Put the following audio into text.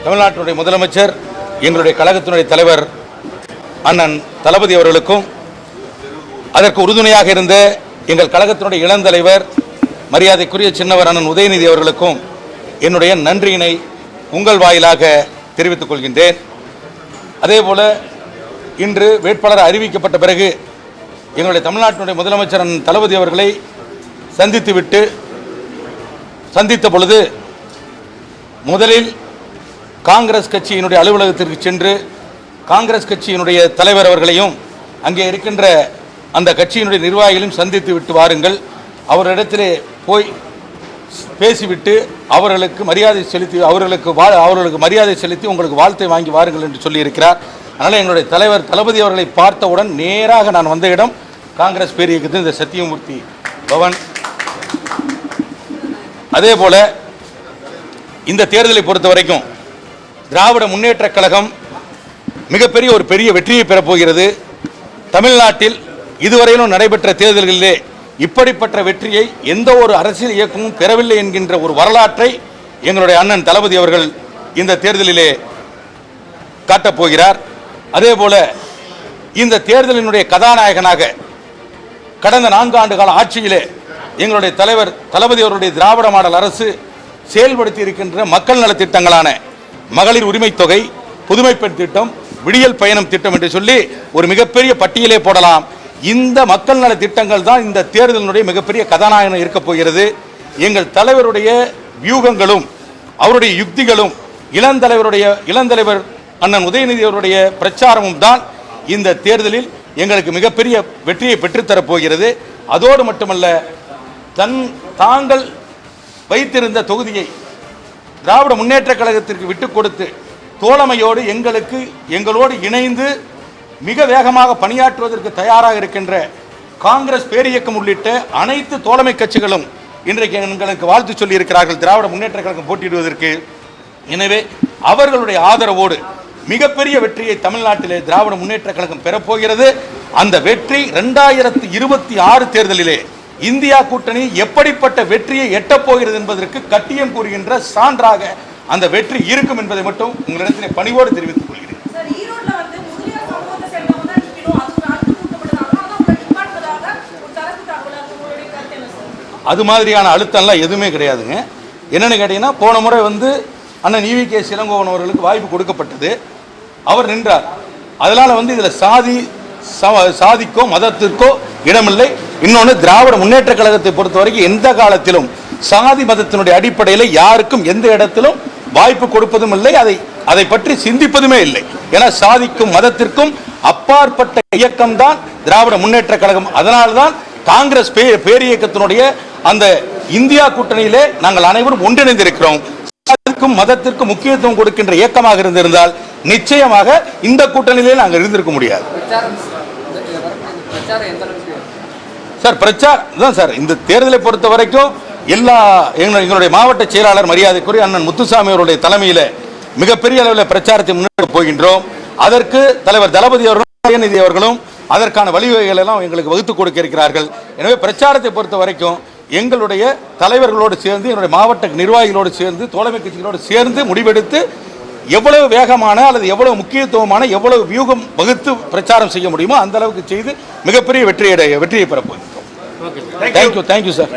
தமிழ்நாட்டினுடைய முதலமைச்சர், எங்களுடைய கழகத்தினுடைய தலைவர் அண்ணன் தளபதி அவர்களுக்கும், அதற்கு உறுதுணையாக இருந்த எங்கள் கழகத்தினுடைய இளந்தலைவர் மரியாதைக்குரிய சின்னவர் அண்ணன் உதயநிதி அவர்களுக்கும் என்னுடைய நன்றியினை உங்கள் வாயிலாக தெரிவித்துக் கொள்கின்றேன். அதேபோல இன்று வேட்பாளர் அறிவிக்கப்பட்ட பிறகு எங்களுடைய தமிழ்நாட்டினுடைய முதலமைச்சர் அண்ணன் தளபதி அவர்களை சந்தித்த பொழுது முதலில் காங்கிரஸ் கட்சியினுடைய அலுவலகத்திற்கு சென்று காங்கிரஸ் கட்சியினுடைய தலைவர் அவர்களையும் அங்கே இருக்கின்ற அந்த கட்சியினுடைய நிர்வாகிகளையும் சந்தித்து விட்டு வாருங்கள், அவரிடத்திலே போய் பேசிவிட்டு அவர்களுக்கு மரியாதை செலுத்தி உங்களுக்கு வாழ்த்தை வாங்கி வாருங்கள் என்று சொல்லியிருக்கிறார். அதனால் எங்களுடைய தலைவர் தளபதி அவர்களை பார்த்தவுடன் நேராக நான் வந்த இடம் காங்கிரஸ் பேரியக்கத்தின் இந்த சத்தியமூர்த்தி பவன். அதே போல இந்த தேர்தலை பொறுத்த வரைக்கும் திராவிட முன்னேற்ற கழகம் மிகப்பெரிய ஒரு பெரிய வெற்றியை பெறப்போகிறது. தமிழ்நாட்டில் இதுவரையிலும் நடைபெற்ற தேர்தல்களிலே இப்படிப்பட்ட வெற்றியை எந்த ஒரு அரசியல் இயக்கமும் பெறவில்லை என்கின்ற ஒரு வரலாற்றை எங்களுடைய அண்ணன் தளபதி அவர்கள் இந்த தேர்தலிலே காட்டப்போகிறார். அதே போல இந்த தேர்தலினுடைய கதாநாயகனாக கடந்த 4 ஆண்டு கால ஆட்சியிலே எங்களுடைய தலைவர் தளபதி அவருடைய திராவிட மாடல் அரசு செயல்படுத்தி இருக்கின்ற மக்கள் நலத்திட்டங்களான மகளிர் உரிமை தொகை, புதுமைப்பெண் திட்டம், விடியல் பயணம் திட்டம் என்று சொல்லி ஒரு மிகப்பெரிய பட்டியலே போடலாம். இந்த மக்கள் நல திட்டங்கள் தான் இந்த தேர்தலினுடைய மிகப்பெரிய கதாநாயகன் இருக்க போகிறது. எங்கள் தலைவருடைய வியூகங்களும் அவருடைய யுக்திகளும் இளந்தலைவர் அண்ணன் உதயநிதி அவருடைய பிரச்சாரமும் தான் இந்த தேர்தலில் எங்களுக்கு மிகப்பெரிய வெற்றியை பெற்றுத்தரப் போகிறது. அதோடு மட்டுமல்ல, தாங்கள் வைத்திருந்த தொகுதியை திராவிட முன்னேற்ற கழகத்திற்கு விட்டுக் கொடுத்து தோழமையோடு எங்களோடு இணைந்து மிக வேகமாக பணியாற்றுவதற்கு தயாராக இருக்கின்ற காங்கிரஸ் பேரியக்கம் உள்ளிட்ட அனைத்து தோழமை கட்சிகளும் இன்றைக்கு எங்களுக்கு வாழ்த்து சொல்லி இருக்கிறார்கள் திராவிட முன்னேற்ற கழகம் போட்டியிடுவதற்கு. எனவே அவர்களுடைய ஆதரவோடு மிகப்பெரிய வெற்றியை தமிழ்நாட்டிலே திராவிட முன்னேற்ற கழகம் பெறப்போகிறது. அந்த வெற்றி 2026 தேர்தலிலே இந்தியா கூட்டணி எப்படிப்பட்ட வெற்றியை எட்டப்போகிறது என்பதற்கு கட்டியம் கூறுகின்ற சான்றாக அந்த வெற்றி இருக்கும் என்பதை மட்டும் உங்களிடத்திலே பணிவோடு தெரிவித்துக் கொள்கிறேன். அது மாதிரியான அழுத்தம்லாம் எதுவுமே கிடையாதுங்க. என்னென்னு கேட்டீங்கன்னா, போன முறை அண்ணன் EVK இளங்கோவன் அவர்களுக்கு வாய்ப்பு கொடுக்கப்பட்டது, அவர் நின்றார். அதனால் இதில் சாதிக்கோ மதத்திற்கோ இடமில்லை. இன்னொன்று, திராவிட முன்னேற்ற கழகத்தை பொறுத்த வரைக்கும் எந்த காலத்திலும் சாதி மதத்தினுடைய அடிப்படையில் யாருக்கும் எந்த இடத்திலும் வாய்ப்பு கொடுப்பதும் இல்லை, அதை பற்றி சிந்திப்பதுமே இல்லை. ஏன்னா சாதிக்கும் மதத்திற்கும் அப்பாற்பட்ட இயக்கம்தான் திராவிட முன்னேற்ற கழகம். அதனால்தான் காங்கிரஸ் பேரியக்கத்தினுடைய அந்த இந்தியா கூட்டணியிலே நாங்கள் அனைவரும் ஒன்றிணைந்திருக்கிறோம். சாதிக்கும் மதத்திற்கு முக்கியத்துவம் கொடுக்கின்ற இயக்கமாக இருந்திருந்தால் நிச்சயமாக இந்த கூட்டணியிலே நாங்கள் இருந்திருக்க முடியாது. சார், பிரச்சாரம் தான் சார். இந்த தேர்தலை பொறுத்த வரைக்கும் எங்களுடைய மாவட்ட செயலாளர் மரியாதைக்குரிய அண்ணன் முத்துசாமி அவருடைய தலைமையில் மிகப்பெரிய அளவில் பிரச்சாரத்தை முன்னெடுக்க போகின்றோம். அதற்கு தலைவர் தளபதி அவர்களும் உதயநிதி அவர்களும் அதற்கான வழிவகைகள் எல்லாம் எங்களுக்கு வகுத்து கொடுக்க இருக்கிறார்கள். எனவே பிரச்சாரத்தை பொறுத்த வரைக்கும் எங்களுடைய தலைவர்களோடு சேர்ந்து, என்னுடைய மாவட்ட நிர்வாகிகளோடு சேர்ந்து, தோழமை கட்சிகளோடு சேர்ந்து முடிவெடுத்து எவ்வளவு வேகமான அல்லது எவ்வளவு முக்கியத்துவமான எவ்வளவு வியூகம் வகுத்து பிரச்சாரம் செய்ய முடியுமோ அந்த அளவுக்கு செய்து மிகப்பெரிய வெற்றியை பெறப்போகிறோம். Thank you sir.